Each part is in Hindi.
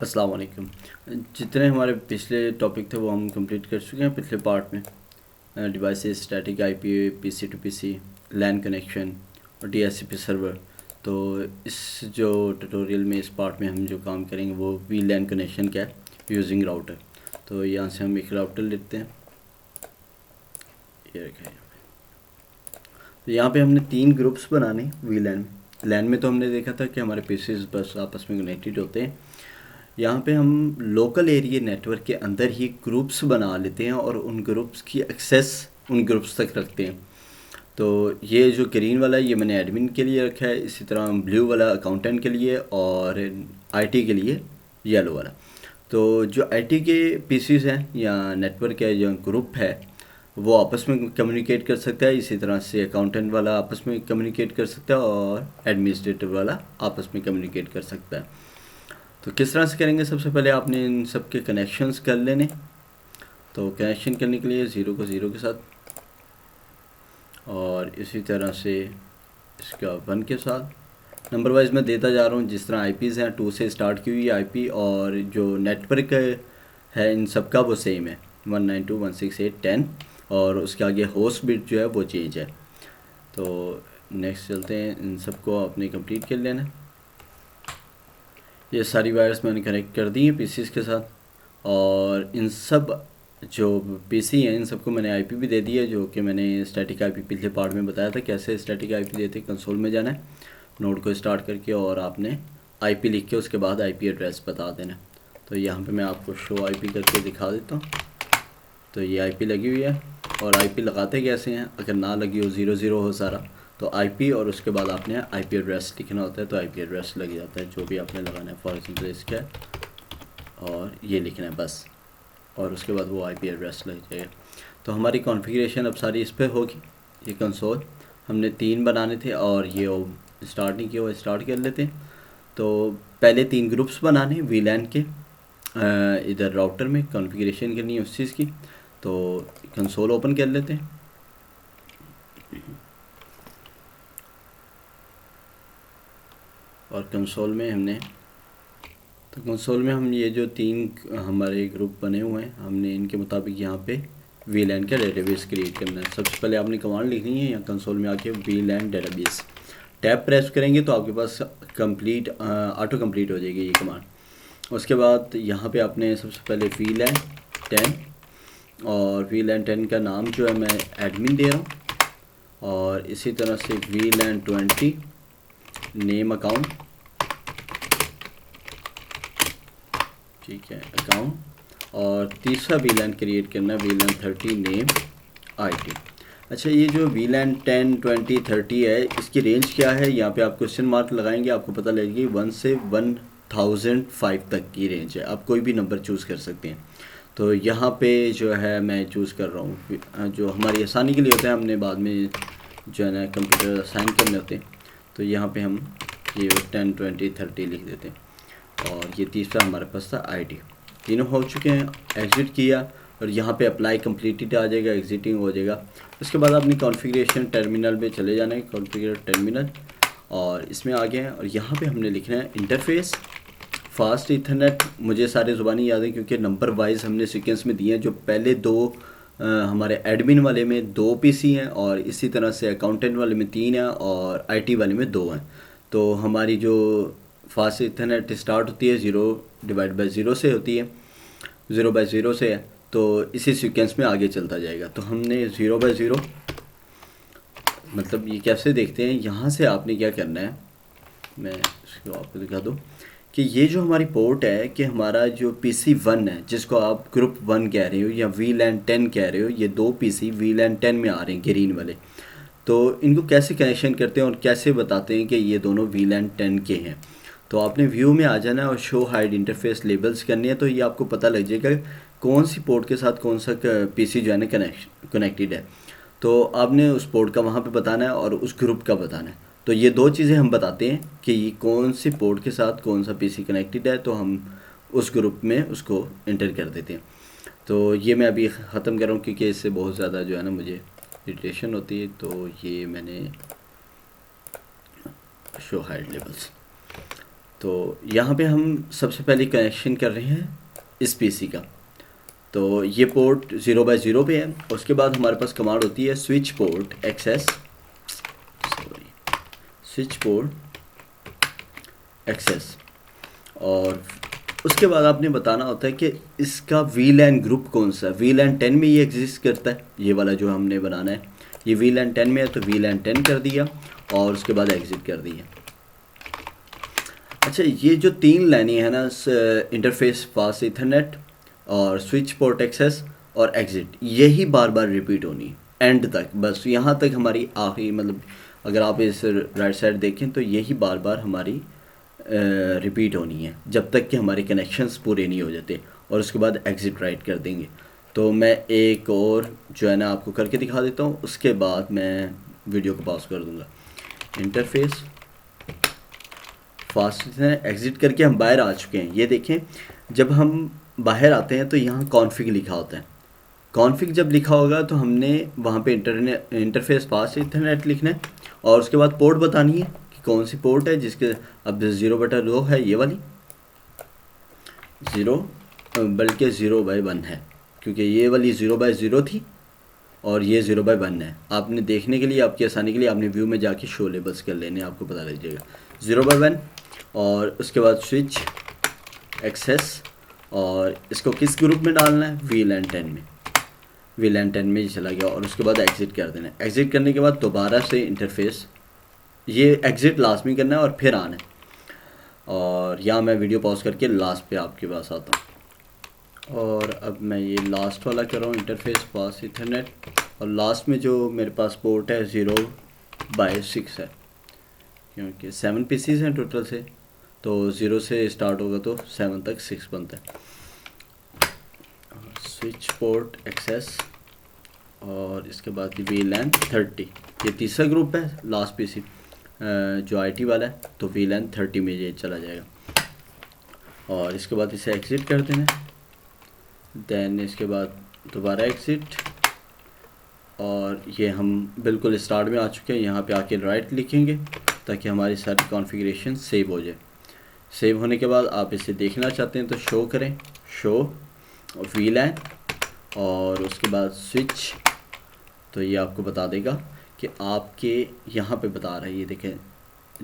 अस्सलाम वालेकुम। जितने हमारे पिछले टॉपिक थे वो हम कंप्लीट कर चुके हैं पिछले पार्ट में। Devices, static IP, PC to PC, LAN connection और डीएचसीपी सर्वर। तो इस जो ट्यूटोरियल में, इस पार्ट में हम जो काम करेंगे वो वी लैन कनेक्शन का है यूजिंग राउटर। तो यहाँ से हम एक राउटर लेते हैं, ये रखा है। तो यहाँ पे हमने 3 ग्रुप्स बनाने वी लैन। लैन में तो हमने देखा था कि हमारे पीसीज बस आपस में कनेक्टेड होते हैं। यहाँ पे हम लोकल एरिया नेटवर्क के अंदर ही ग्रुप्स बना लेते हैं और उन ग्रुप्स की एक्सेस उन ग्रुप्स तक रखते हैं। तो ये जो ग्रीन वाला है ये मैंने एडमिन के लिए रखा है, इसी तरह ब्लू वाला अकाउंटेंट के लिए और आईटी के लिए येलो वाला। तो जो आईटी के पीसीज हैं या नेटवर्क है या ग्रुप है वो आपस में कम्युनिकेट कर सकता है, इसी तरह से अकाउंटेंट वाला आपस में कम्युनिकेट कर सकता है और एडमिनिस्ट्रेटर वाला आपस में कम्युनिकेट कर सकता है। तो किस तरह से करेंगे, सबसे पहले आपने इन सब के कनेक्शंस कर लेने। तो कनेक्शन करने के लिए 0 को 0 के साथ और इसी तरह से इसका 1 के साथ नंबर वाइज मैं देता जा रहा हूँ। जिस तरह आईपीज़ हैं 2 से स्टार्ट की हुई आईपी और जो नेटवर्क है इन सब का वो सेम है 192.168.10 और उसके आगे होस्ट बिट जो है वो चेंज है। तो नेक्स्ट चलते हैं, इन सबको आपने कंप्लीट कर लेना। ये सारी वायर्स मैंने कनेक्ट कर दी हैं पीसीस के साथ और इन सब जो पीसी हैं इन सबको मैंने आईपी भी दे दी है, जो कि मैंने स्टैटिक आईपी पिछले पार्ट में बताया था कैसे स्टैटिक आईपी देते हैं। कंसोल में जाना है, नोड को स्टार्ट करके और आपने आईपी लिख के उसके बाद आईपी एड्रेस बता देना। तो यहाँ पे मैं आपको शो आईपी करके दिखा देता हूँ। तो ये आईपी लगी हुई है और आईपी लगाते कैसे हैं, अगर ना लगी हो 00 हो सारा तो आईपी और उसके बाद आपने आईपी एड्रेस लिखना होता है। तो आईपी एड्रेस लग जाता है जो भी आपने लगाना है, फॉर एग्जाम्पल इसका और ये लिखना है बस, और उसके बाद वो आईपी एड्रेस लग जाएगा। तो हमारी कॉन्फ़िगरेशन अब सारी इस पर होगी। ये कंसोल हमने 3 बनाने थे और ये स्टार्ट नहीं किया, वो स्टार्ट कर लेते हैं। तो पहले 3 ग्रुप्स बनाने वीलैन के, इधर राउटर में कॉन्फ़िगरेशन करनी है उस चीज़ की। तो कंसोल ओपन कर लेते हैं। और कंसोल में हम ये जो 3 हमारे ग्रुप बने हुए हैं हमने इनके मुताबिक यहाँ पे वीलैन का डेटाबेस क्रिएट करना है। सबसे पहले आपने कमांड लिखनी है, यहाँ कंसोल में आके वीलैन डेटाबेस टैब प्रेस करेंगे तो आपके पास कंप्लीट ऑटो कंप्लीट हो जाएगी ये कमांड। उसके बाद यहाँ पे आपने सबसे पहले वीलैन 10 और वीलैन 10 का नाम जो है मैं एडमिन दे रहा हूँ और इसी तरह से वीलैन 20 नेम अकाउंट, ठीक है अकाउंट, और तीसरा वीलैन क्रिएट करना है वीलैन 30 नेम आईटी। अच्छा, ये जो वीलैन 10, 20, 30 है इसकी रेंज क्या है, यहाँ पे आप क्वेश्चन मार्क लगाएंगे आपको पता लगेगी 1 से 1005 तक की रेंज है। आप कोई भी नंबर चूज़ कर सकते हैं। तो यहाँ पे जो है मैं चूज़ कर रहा हूँ, जो हमारी आसानी के लिए होता है, हमने बाद में जो है ना कंप्यूटर असाइन करने होते हैं। तो यहाँ पे हम ये 10, 20, 30 लिख देते हैं और ये तीसरा हमारे पास था आईडी। तीनों हो चुके हैं, एग्ज़िट किया और यहाँ पे अप्लाई कंप्लीटेड आ जाएगा, एग्जिटिंग हो जाएगा। उसके बाद अपनी कॉन्फ़िगरेशन टर्मिनल पे चले जाना है, कॉन्फ़िगर टर्मिनल, और इसमें आ गए हैं और यहाँ पे हमने लिखना है इंटरफेस फास्ट इथरनेट। मुझे सारे ज़ुबानी याद है क्योंकि नंबर वाइज हमने सीक्वेंस में दिए हैं। जो पहले 2 हमारे एडमिन वाले में 2 पीसी हैं और इसी तरह से अकाउंटेंट वाले में 3 हैं और आईटी वाले में 2 हैं। तो हमारी जो फास्ट इथरनेट स्टार्ट होती है 0/0 से होती है, 0/0 से है। तो इसी सीक्वेंस में आगे चलता जाएगा। तो हमने 0/0 मतलब ये कैसे देखते हैं, यहाँ से आपने क्या करना है, मैं इसको आपको दिखा दूँ कि ये जो हमारी पोर्ट है कि हमारा जो PC1 है जिसको आप ग्रुप 1 कह रहे हो या वीलैन 10 कह रहे हो, ये 2 पीसी वीलैन 10 में आ रहे हैं ग्रीन वाले। तो इनको कैसे कनेक्शन करते हैं और कैसे बताते हैं कि ये दोनों वीलैन 10 के हैं। तो आपने व्यू में आ जाना है और शो हाइड इंटरफेस लेबल्स करनी है। तो ये आपको पता लग जाएगा कौन सी पोर्ट के साथ कौन सा पीसी जो है ना कनेक्टेड है। तो आपने उस पोर्ट का वहाँ पे बताना है और उस ग्रुप का बताना है। तो ये 2 चीज़ें हम बताते हैं कि ये कौन सी पोर्ट के साथ कौन सा पीसी कनेक्टेड है, तो हम उस ग्रुप में उसको एंटर कर देते हैं। तो ये मैं अभी ख़त्म कर रहा हूँ क्योंकि इससे बहुत ज़्यादा जो है ना मुझे इरिटेशन होती है। तो ये मैंने शो हाइड लेबल्स, तो यहाँ पे हम सबसे पहले कनेक्शन कर रहे हैं इस पीसी का। तो ये पोर्ट 0/0 पे है। उसके बाद हमारे पास कमांड होती है switch port access, switch port access. और उसके बाद आपने बताना होता है कि इसका VLAN ग्रुप कौन सा है। VLAN 10 में ये एग्जिस्ट करता है, ये वाला जो हमने बनाना है ये VLAN 10 में है, तो VLAN 10 कर दिया और उसके बाद एग्जिट कर दिया। अच्छा, ये जो 3 लाइनें हैं ना, इंटरफेस पास ईथरनेट और स्विच पोर्ट एक्सेस और एग्जिट, यही बार बार रिपीट होनी है एंड तक। बस यहाँ तक हमारी आखिरी, मतलब अगर आप इस राइट साइड देखें तो यही बार बार हमारी रिपीट होनी है जब तक कि हमारे कनेक्शंस पूरे नहीं हो जाते, और उसके बाद एग्ज़िट राइट कर देंगे। तो मैं एक और जो है ना आपको करके दिखा देता हूँ, उसके बाद मैं वीडियो को पॉज कर दूँगा। इंटरफेस फास्ट एग्ज़िट करके हम बाहर आ चुके हैं। ये देखें, जब हम बाहर आते हैं तो यहाँ कॉन्फ़िग लिखा होता है। कॉन्फ़िग जब लिखा होगा तो हमने वहाँ पे इंटरफेस फास्ट इंटरनेट लिखना है और उसके बाद पोर्ट बतानी है कि कौन सी पोर्ट है जिसके अब 0/2 है, ये वाली 0, बल्कि 0/1 है, क्योंकि ये वाली 0/0 थी और ये 0/1 है। आपने देखने के लिए, आपकी आसानी के लिए, आपने व्यू में जाके शो लेबल्स कर लेने, आपको पता लग जाएगा 0/1। और उसके बाद स्विच एक्सेस, और इसको किस ग्रुप में डालना है, VLAN 10 में। VLAN 10 में ही चला गया और उसके बाद एग्ज़िट कर देना है। एग्ज़िट करने के बाद दोबारा से इंटरफेस, ये एग्ज़िट लाजमी करना है और फिर आना है। और यहाँ मैं वीडियो पॉज करके लास्ट पे आपके पास आता हूँ। और अब मैं ये लास्ट वाला कर रहा हूँ, इंटरफेस पास ईथरनेट, और लास्ट में जो मेरे पास पोर्ट है 0/6 है, क्योंकि 7 पीसीज हैं टोटल से, तो 0 से स्टार्ट होगा तो 7 तक 6 बनता है। स्विच पोर्ट एक्सेस और इसके बाद VLAN 30, ये तीसरा ग्रुप है, लास्ट पीसी जो IT वाला है, तो VLAN 30 में ये चला जाएगा। और इसके बाद इसे एग्ज़िट कर देना, देन इसके बाद दोबारा एग्ज़िट, और ये हम बिल्कुल स्टार्ट में आ चुके हैं। यहाँ पे आके राइट लिखेंगे ताकि हमारी सारी कॉन्फ़िगरेशन सेव हो जाए। सेव होने के बाद आप इसे देखना चाहते हैं तो शो करें, शो और VLAN और उसके बाद स्विच, तो ये आपको बता देगा कि आपके यहाँ पे बता रहा है। ये देखें,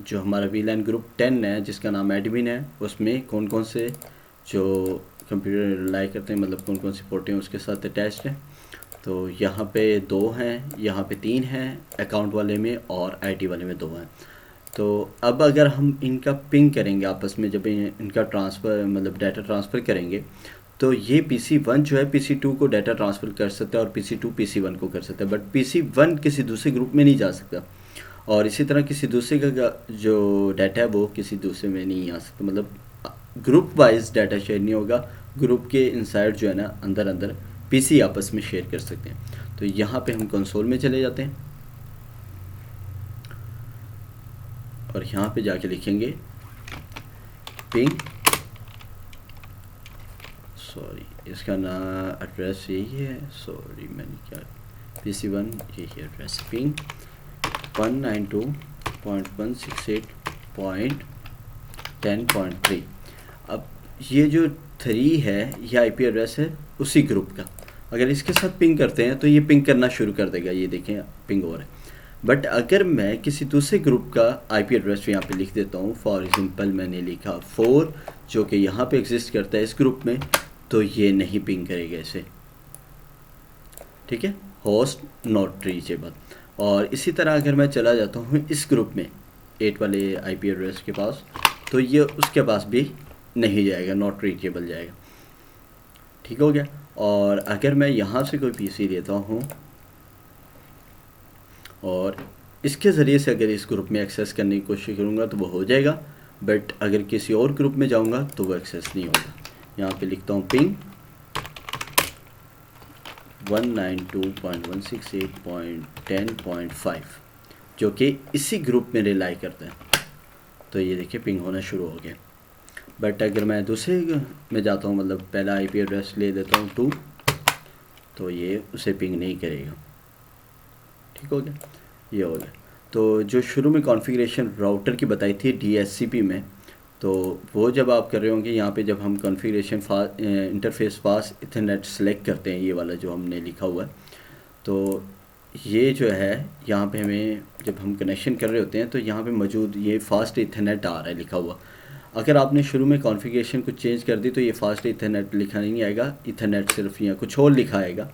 जो हमारा VLAN ग्रुप 10 है जिसका नाम एडमिन है, उसमें कौन कौन से जो कंप्यूटर रिलाई करते हैं, मतलब कौन कौन सी पोर्टें उसके साथ अटैच्ड हैं। तो यहाँ पे 2 हैं, यहाँ पे 3 हैं अकाउंट वाले में, और IT वाले में 2 हैं। तो अब अगर हम इनका पिंग करेंगे आपस में, जब इनका ट्रांसफ़र, मतलब डाटा ट्रांसफ़र करेंगे, तो ये PC1 जो है PC2 को डाटा ट्रांसफ़र कर सकता है और PC2 PC1 को कर सकता है, बट PC1 किसी दूसरे ग्रुप में नहीं जा सकता। और इसी तरह किसी दूसरे का जो डाटा है वो किसी दूसरे में नहीं आ सकता, मतलब ग्रुप वाइज डाटा शेयर नहीं होगा। ग्रुप के इनसाइड जो है ना, अंदर अंदर PC आपस में शेयर कर सकते हैं। तो यहाँ पे हम कंसोल में चले जाते हैं और यहाँ पे जाके लिखेंगे पिंग, सॉरी इसका ना एड्रेस यही है, सॉरी मैंने क्या, PC1 यही एड्रेस, पिंग 192.168.10.3। अब ये जो 3 है ये IP एड्रेस है उसी ग्रुप का। अगर इसके साथ पिंग करते हैं तो ये पिंग करना शुरू कर देगा, ये देखें पिंग हो रहा है। बट अगर मैं किसी दूसरे ग्रुप का IP एड्रेस यहाँ पे लिख देता हूँ, फॉर एग्जांपल मैंने लिखा 4, जो कि यहाँ पे एग्जिस्ट करता है इस ग्रुप में, तो ये नहीं पिंग करेगा इसे, ठीक है, होस्ट नॉट रीचेबल। और इसी तरह अगर मैं चला जाता हूँ इस ग्रुप में 8 वाले IP एड्रेस के पास, तो ये उसके पास भी नहीं जाएगा, नॉट रीचेबल जाएगा, ठीक हो गया। और अगर मैं यहाँ से कोई PC लेता हूँ और इसके ज़रिए से अगर इस ग्रुप में एक्सेस करने की कोशिश करूँगा तो वो हो जाएगा, बट अगर किसी और ग्रुप में जाऊँगा तो वो एक्सेस नहीं होगा। यहाँ पे लिखता हूँ पिंग 192.168.10.5, जो कि इसी ग्रुप में रिलाई करता है। तो ये देखिए पिंग होना शुरू हो गया। बट अगर मैं दूसरे में जाता हूँ, मतलब पहला IP एड्रेस ले लेता हूँ 2, तो ये उसे पिंग नहीं करेगा, ठीक हो गया, ये हो गया। तो जो शुरू में कॉन्फ़िगरेशन राउटर की बताई थी DHCP में, तो वो जब आप कर रहे होंगे यहाँ पे जब हम configuration interface fast Ethernet select करते हैं, ये वाला जो हमने लिखा हुआ है, तो ये जो है यहाँ पे हमें जब हम कनेक्शन कर रहे होते हैं तो यहाँ पे मौजूद ये फास्ट इथरनेट आ रहा है लिखा हुआ। अगर आपने शुरू में कॉन्फ़िगरेशन को चेंज कर दी तो ये फास्ट इथरनेट लिखा नहीं आएगा, इथरनेट सिर्फ यहाँ कुछ और लिखा आएगा।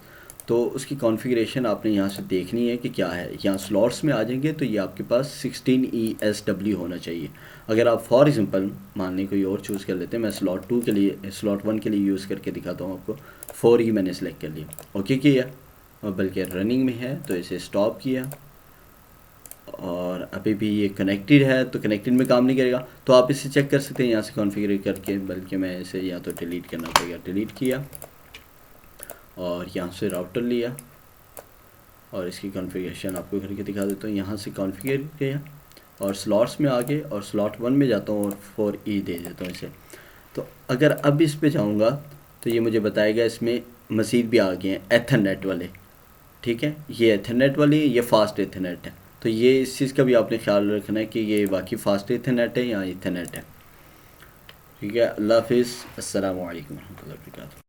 तो उसकी कॉन्फ़िगरेशन आपने यहाँ से देखनी है कि क्या है। यहाँ स्लॉट्स में आ जाएंगे तो ये आपके पास 16 ESW होना चाहिए। अगर आप फॉर एग्जांपल मान लें कोई और चूज़ कर लेते हैं, मैं स्लॉट 2 के लिए स्लॉट 1 के लिए यूज़ करके दिखाता हूँ आपको। 4E मैंने सेलेक्ट कर लिया, ओके किया, और बल्कि रनिंग में है तो इसे स्टॉप किया, और अभी भी ये कनेक्टेड है तो कनेक्टेड में काम नहीं करेगा। तो आप इसे चेक कर सकते हैं यहाँ से कॉन्फ़िगर करके, बल्कि मैं इसे या तो डिलीट करना पड़ेगा, डिलीट किया और यहाँ से राउटर लिया और इसकी कॉन्फ़िगरेशन आपको करके दिखा देता हूँ। यहाँ से कॉन्फ़िगर किया और स्लॉट्स में आके और स्लॉट 1 में जाता हूँ और 4E दे देता हूँ इसे। तो अगर अब इस पे जाऊँगा तो ये मुझे बताएगा इसमें मज़ीद भी आ गए हैं एथरनेट वाले, ठीक है, ये एथरनेट वाली, ये फास्ट एथरनेट है। तो ये इस चीज़ का भी आपने ख्याल रखना है कि ये वाकई फास्ट एथरनेट है या इथरनेट है। ठीक है, अल्लाह हाफिज़, अस्सलामु अलैकुम रहमतुल्लाहि व बरकातहू।